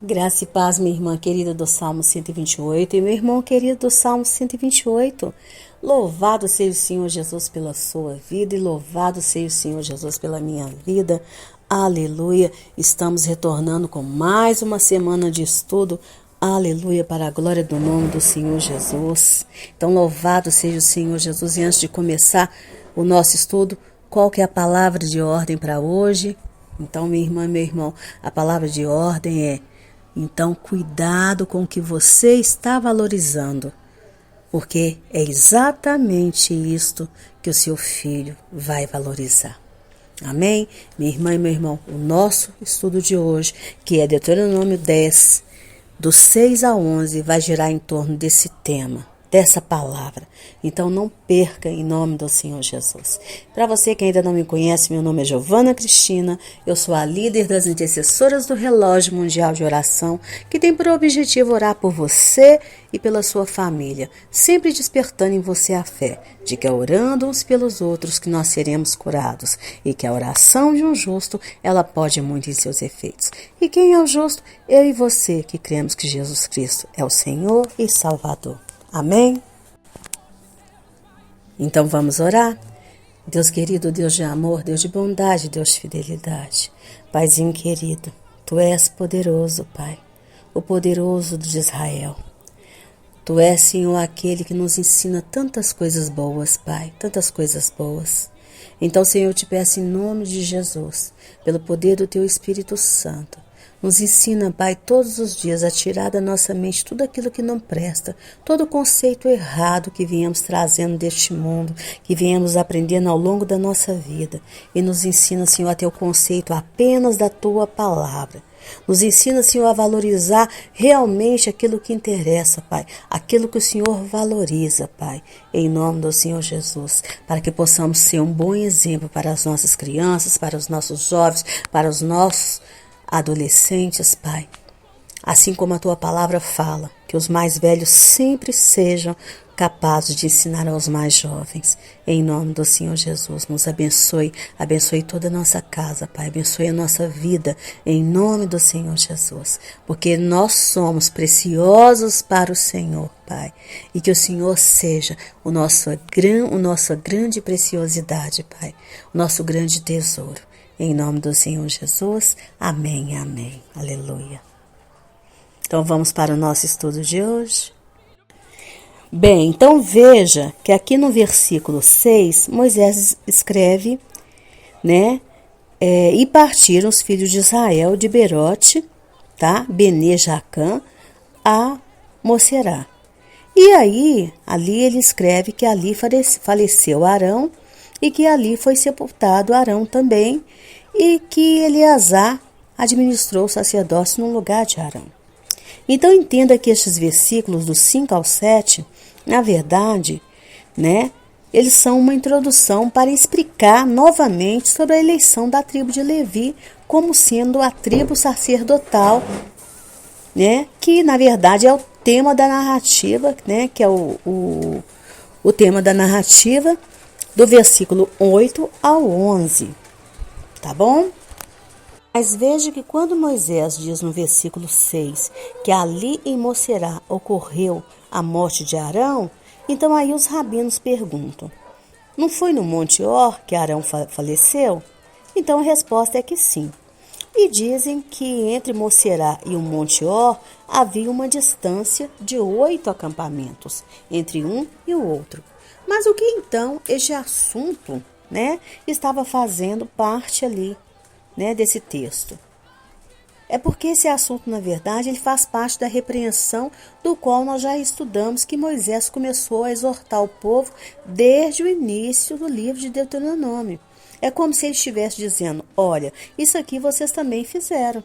Graça e paz, minha irmã querida do Salmo 128 e meu irmão querido do Salmo 128. Louvado seja o Senhor Jesus pela sua vida e louvado seja o Senhor Jesus pela minha vida. Aleluia. Estamos retornando com mais uma semana de estudo. Aleluia, para a glória do nome do Senhor Jesus. Então, louvado seja o Senhor Jesus. E antes de começar o nosso estudo, qual que é a palavra de ordem para hoje? Então, minha irmã e meu irmão, a palavra de ordem é: então, cuidado com o que você está valorizando, porque é exatamente isto que o seu filho vai valorizar. Amém? Minha irmã e meu irmão, o nosso estudo de hoje, que é Deuteronômio 10, do 6 a 11, vai girar em torno desse tema, dessa palavra. Então não perca em nome do Senhor Jesus. Para você que ainda não me conhece, meu nome é Giovana Cristina, eu sou a líder das intercessoras do Relógio Mundial de Oração, que tem por objetivo orar por você e pela sua família, sempre despertando em você a fé, de que é orando uns pelos outros que nós seremos curados, e que a oração de um justo, ela pode muito em seus efeitos. E quem é o justo? Eu e você, que cremos que Jesus Cristo é o Senhor e Salvador. Amém? Então vamos orar? Deus querido, Deus de amor, Deus de bondade, Deus de fidelidade. Paizinho querido, Tu és poderoso, Pai, o poderoso de Israel. Tu és, Senhor, aquele que nos ensina tantas coisas boas, Pai, tantas coisas boas. Então, Senhor, eu te peço em nome de Jesus, pelo poder do Teu Espírito Santo, nos ensina, Pai, todos os dias a tirar da nossa mente tudo aquilo que não presta, todo o conceito errado que viemos trazendo deste mundo, que viemos aprendendo ao longo da nossa vida. E nos ensina, Senhor, a ter o conceito apenas da Tua palavra. Nos ensina, Senhor, a valorizar realmente aquilo que interessa, Pai, aquilo que o Senhor valoriza, Pai, em nome do Senhor Jesus, para que possamos ser um bom exemplo para as nossas crianças, para os nossos jovens, para os nossos adolescentes, Pai. Assim como a Tua palavra fala, que os mais velhos sempre sejam capazes de ensinar aos mais jovens. Em nome do Senhor Jesus, nos abençoe, abençoe toda a nossa casa, Pai, abençoe a nossa vida, em nome do Senhor Jesus, porque nós somos preciosos para o Senhor, Pai, e que o Senhor seja o nossa grande preciosidade, Pai, o nosso grande tesouro. Em nome do Senhor Jesus, amém, amém, aleluia. Então vamos para o nosso estudo de hoje. Bem, então veja que aqui no versículo 6, Moisés escreve, né? E partiram os filhos de Israel de Berote, tá? Bene Jacã, a Moserá. E aí, ali ele escreve que ali faleceu Arão e que ali foi sepultado Arão também e que Eleazar administrou o sacerdócio no lugar de Arão. Então entenda que estes versículos do 5 ao 7, na verdade, né, eles são uma introdução para explicar novamente sobre a eleição da tribo de Levi como sendo a tribo sacerdotal, né, que na verdade é o tema da narrativa, né, que é o tema da narrativa do versículo 8 ao 11, tá bom? Mas veja que quando Moisés diz no versículo 6 que ali em Moserá ocorreu a morte de Arão, então aí os rabinos perguntam: não foi no Monte Or que Arão faleceu? Então a resposta é que sim. E dizem que entre Moserá e o Monte Or havia uma distância de 8 acampamentos, entre um e o outro. Mas o que então este assunto, né, estava fazendo parte ali, né, desse texto? É porque esse assunto, na verdade, ele faz parte da repreensão do qual nós já estudamos, que Moisés começou a exortar o povo desde o início do livro de Deuteronômio. É como se ele estivesse dizendo: olha, isso aqui vocês também fizeram.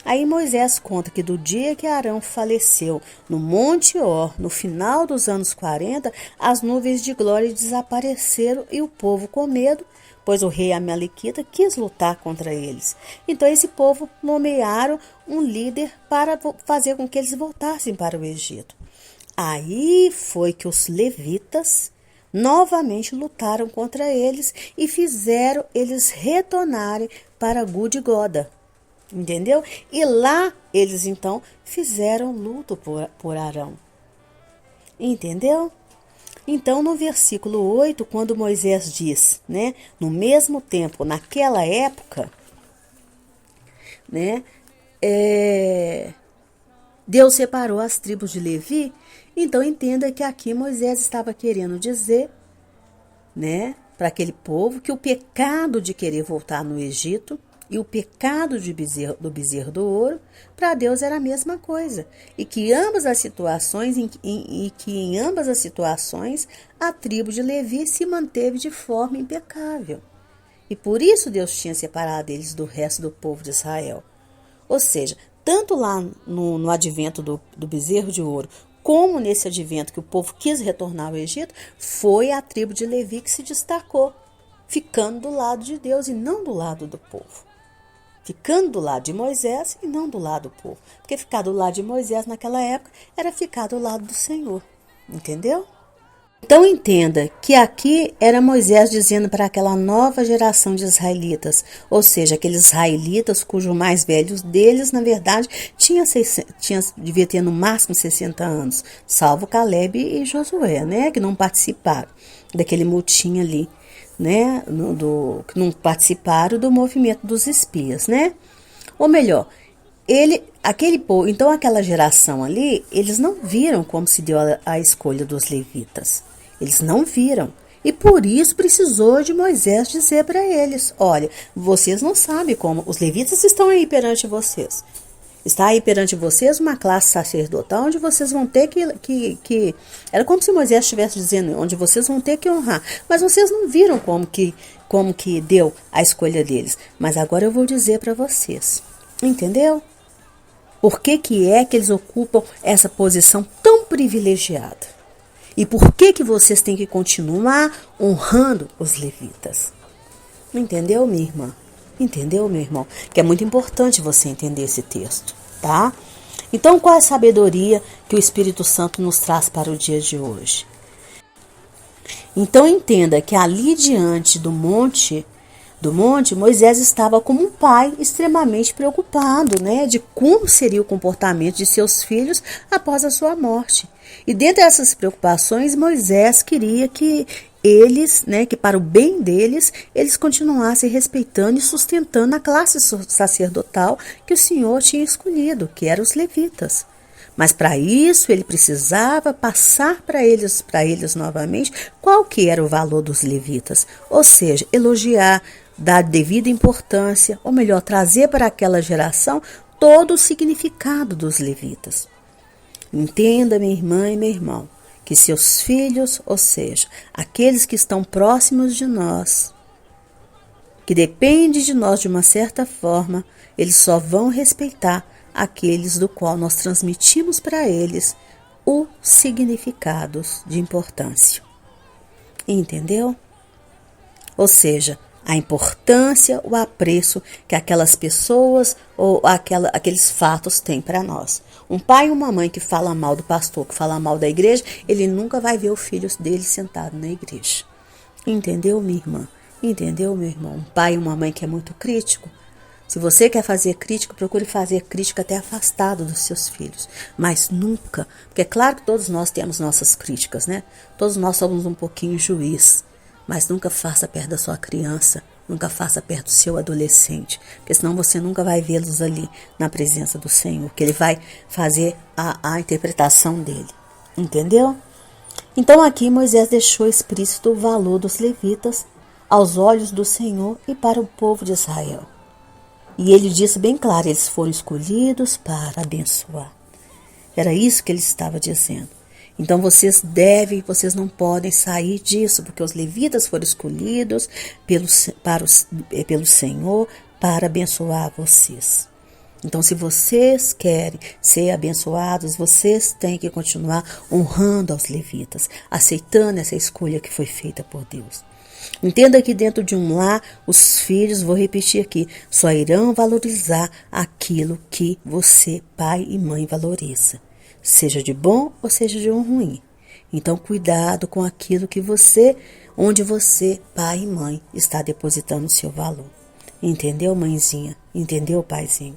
Aí Moisés conta que do dia que Arão faleceu no Monte Or, no final dos anos 40, as nuvens de glória desapareceram e o povo, com medo, pois o rei Amalequita quis lutar contra eles. Então esse povo nomearam um líder para fazer com que eles voltassem para o Egito. Aí foi que os levitas novamente lutaram contra eles e fizeram eles retornarem para Gud-Goda. Entendeu? E lá eles então fizeram luto por Arão. Entendeu? Então, no versículo 8, quando Moisés diz, né, no mesmo tempo, naquela época, né, Deus separou as tribos de Levi. Então, entenda que aqui Moisés estava querendo dizer, né, para aquele povo que o pecado de querer voltar no Egito e o pecado do bezerro do ouro, para Deus era a mesma coisa. E que ambas as situações, em ambas as situações, a tribo de Levi se manteve de forma impecável. E por isso Deus tinha separado eles do resto do povo de Israel. Ou seja, tanto lá no advento do bezerro de ouro, como nesse advento que o povo quis retornar ao Egito, foi a tribo de Levi que se destacou, ficando do lado de Deus e não do lado do povo. Ficando do lado de Moisés e não do lado do povo. Porque ficar do lado de Moisés naquela época era ficar do lado do Senhor. Entendeu? Então entenda que aqui era Moisés dizendo para aquela nova geração de israelitas, ou seja, aqueles israelitas cujo mais velhos deles, na verdade, devia ter no máximo 60 anos, salvo Caleb e Josué, né, que não participaram daquele motim ali, né, que não participaram do movimento dos espias, né? Ou melhor, aquele povo, então aquela geração ali, eles não viram como se deu a escolha dos levitas. Eles não viram. E por isso precisou de Moisés dizer para eles: olha, vocês não sabem como, os levitas estão aí perante vocês. Está aí perante vocês uma classe sacerdotal onde vocês vão ter que era como se Moisés estivesse dizendo, onde vocês vão ter que honrar. Mas vocês não viram como que deu a escolha deles. Mas agora eu vou dizer para vocês. Entendeu? Por que é que eles ocupam essa posição tão privilegiada? E por que vocês têm que continuar honrando os levitas? Entendeu, minha irmã? Entendeu, meu irmão? Que é muito importante você entender esse texto, tá? Então, qual é a sabedoria que o Espírito Santo nos traz para o dia de hoje? Então, entenda que ali diante do monte, Moisés estava como um pai extremamente preocupado, né, de como seria o comportamento de seus filhos após a sua morte. E dentre essas preocupações, Moisés queria que eles, né, que para o bem deles, eles continuassem respeitando e sustentando a classe sacerdotal que o Senhor tinha escolhido, que eram os levitas. Mas para isso ele precisava passar para eles novamente qual que era o valor dos levitas, ou seja, elogiar, dar devida importância, ou melhor, trazer para aquela geração todo o significado dos levitas. Entenda, minha irmã e meu irmão, que seus filhos, ou seja, aqueles que estão próximos de nós, que dependem de nós de uma certa forma, eles só vão respeitar aqueles do qual nós transmitimos para eles os significados de importância. Entendeu? Ou seja, a importância, o apreço que aquelas pessoas ou aqueles fatos têm para nós. Um pai e uma mãe que fala mal do pastor, que fala mal da igreja, ele nunca vai ver o filho dele sentado na igreja. Entendeu, minha irmã? Entendeu, meu irmão? Um pai e uma mãe que é muito crítico. Se você quer fazer crítica, procure fazer crítica até afastado dos seus filhos. Mas nunca, porque é claro que todos nós temos nossas críticas, né? Todos nós somos um pouquinho juiz. Mas nunca faça perto da sua criança, nunca faça perto do seu adolescente, porque senão você nunca vai vê-los ali na presença do Senhor, que Ele vai fazer a interpretação dele. Entendeu? Então aqui Moisés deixou explícito o valor dos levitas aos olhos do Senhor e para o povo de Israel. E ele disse bem claro, eles foram escolhidos para abençoar. Era isso que ele estava dizendo. Então vocês não podem sair disso, porque os levitas foram escolhidos pelo Senhor para abençoar vocês. Então, se vocês querem ser abençoados, vocês têm que continuar honrando aos levitas, aceitando essa escolha que foi feita por Deus. Entenda que dentro de um lar, os filhos, vou repetir aqui, só irão valorizar aquilo que você, pai e mãe, valoriza. Seja de bom ou seja de ruim. Então, cuidado com aquilo que onde você, pai e mãe, está depositando o seu valor. Entendeu, mãezinha? Entendeu, paizinho?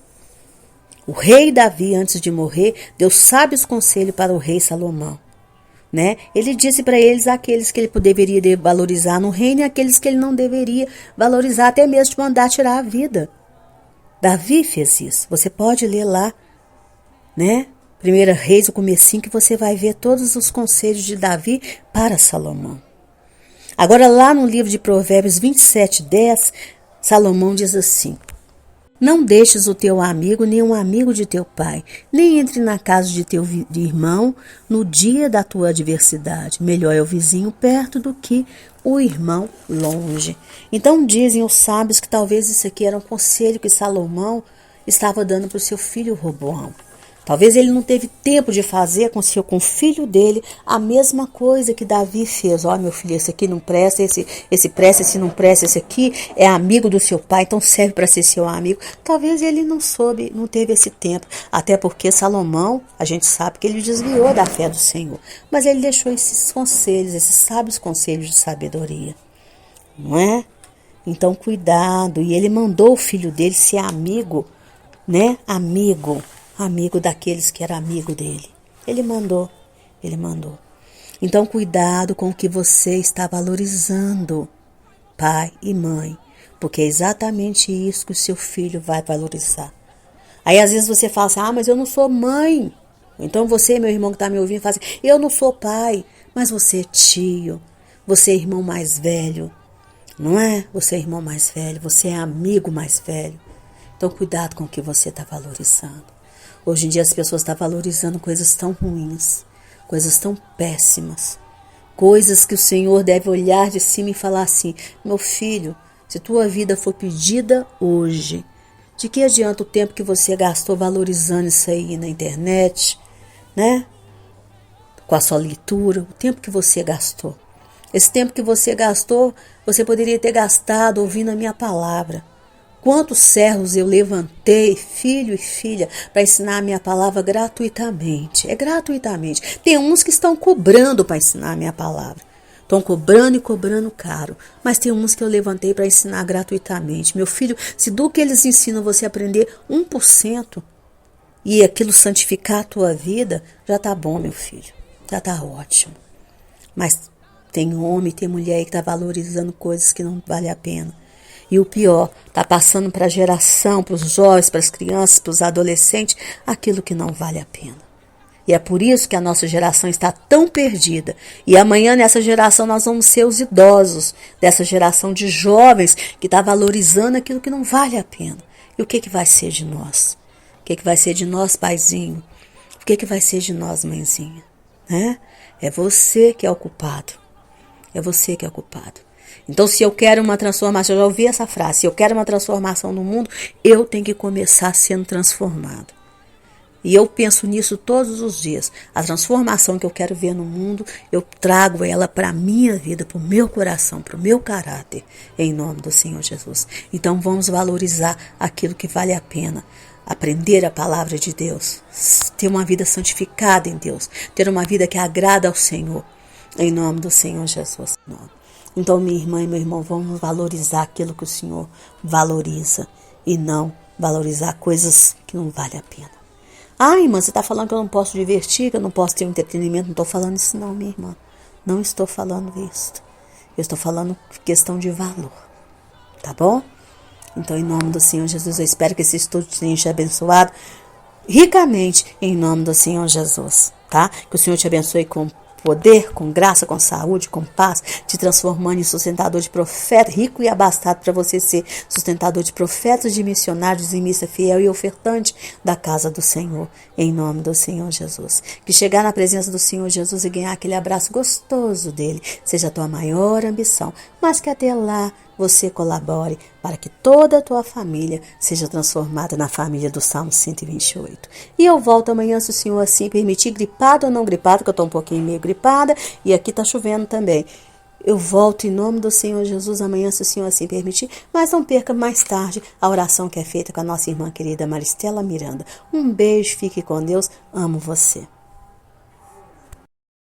O rei Davi, antes de morrer, deu sábios conselhos para o rei Salomão. Né? Ele disse para eles aqueles que ele deveria valorizar no reino e aqueles que ele não deveria valorizar, até mesmo de mandar tirar a vida. Davi fez isso. Você pode ler lá, né? 1 Reis, o comecinho, que você vai ver todos os conselhos de Davi para Salomão. Agora, lá no livro de Provérbios 27:10, Salomão diz assim: não deixes o teu amigo, nem um amigo de teu pai, nem entre na casa de teu irmão no dia da tua adversidade. Melhor é o vizinho perto do que o irmão longe. Então dizem os sábios que talvez isso aqui era um conselho que Salomão estava dando para o seu filho Roboão. Talvez ele não teve tempo de fazer com o filho dele a mesma coisa que Davi fez. Ó, meu filho, esse aqui não presta, esse presta, esse não presta, esse aqui é amigo do seu pai, então serve para ser seu amigo. Talvez ele não soube, não teve esse tempo. Até porque Salomão, a gente sabe que ele desviou da fé do Senhor. Mas ele deixou esses conselhos, esses sábios conselhos de sabedoria. Não é? Então, cuidado. E ele mandou o filho dele ser amigo, né? Amigo daqueles que era amigo dele. Ele mandou. Então, cuidado com o que você está valorizando, pai e mãe, porque é exatamente isso que o seu filho vai valorizar. Aí, às vezes, você fala assim, mas eu não sou mãe. Então, você, meu irmão que está me ouvindo, fala assim, eu não sou pai, mas você é tio, você é irmão mais velho, não é? Você é irmão mais velho, você é amigo mais velho. Então, cuidado com o que você está valorizando. Hoje em dia as pessoas estão valorizando coisas tão ruins, coisas tão péssimas, coisas que o Senhor deve olhar de cima e falar assim, meu filho, se tua vida for pedida hoje, de que adianta o tempo que você gastou valorizando isso aí na internet, né? Com a sua leitura, o tempo que você gastou. Esse tempo que você gastou, você poderia ter gastado ouvindo a minha palavra. Quantos servos eu levantei, filho e filha, para ensinar a minha palavra gratuitamente. É gratuitamente. Tem uns que estão cobrando para ensinar a minha palavra. Estão cobrando e cobrando caro. Mas tem uns que eu levantei para ensinar gratuitamente. Meu filho, se do que eles ensinam você aprender 1% e aquilo santificar a tua vida, já tá bom, meu filho. Já tá ótimo. Mas tem homem, tem mulher aí que está valorizando coisas que não vale a pena. E o pior, está passando para a geração, para os jovens, para as crianças, para os adolescentes, aquilo que não vale a pena. E é por isso que a nossa geração está tão perdida. E amanhã nessa geração nós vamos ser os idosos, dessa geração de jovens que está valorizando aquilo que não vale a pena. E o que vai ser de nós? O que vai ser de nós, paizinho? O que vai ser de nós, mãezinha? Né? É você que é o culpado. É você que é o culpado. Então, se eu quero uma transformação, eu já ouvi essa frase, se eu quero uma transformação no mundo, eu tenho que começar sendo transformado. E eu penso nisso todos os dias. A transformação que eu quero ver no mundo, eu trago ela para a minha vida, para o meu coração, para o meu caráter, em nome do Senhor Jesus. Então, vamos valorizar aquilo que vale a pena. Aprender a palavra de Deus, ter uma vida santificada em Deus, ter uma vida que agrada ao Senhor, em nome do Senhor Jesus. Então, minha irmã e meu irmão, vamos valorizar aquilo que o Senhor valoriza e não valorizar coisas que não valem a pena. Irmã, você está falando que eu não posso divertir, que eu não posso ter um entretenimento. Não estou falando isso não, minha irmã. Não estou falando isso. Eu estou falando questão de valor. Tá bom? Então, em nome do Senhor Jesus, eu espero que esse estudo tenha te abençoado ricamente, em nome do Senhor Jesus. Tá? Que o Senhor te abençoe com poder, com graça, com saúde, com paz, te transformando em sustentador de profeta, rico e abastado para você ser sustentador de profetas, de missionários e missa fiel e ofertante da casa do Senhor, em nome do Senhor Jesus. Que chegar na presença do Senhor Jesus e ganhar aquele abraço gostoso dele seja a tua maior ambição, mas que até lá você colabore para que toda a tua família seja transformada na família do Salmo 128. E eu volto amanhã, se o Senhor assim permitir, gripado ou não gripado, que eu estou um pouquinho meio gripada, e aqui está chovendo também. Eu volto em nome do Senhor Jesus amanhã, se o Senhor assim permitir, mas não perca mais tarde a oração que é feita com a nossa irmã querida Maristela Miranda. Um beijo, fique com Deus, amo você.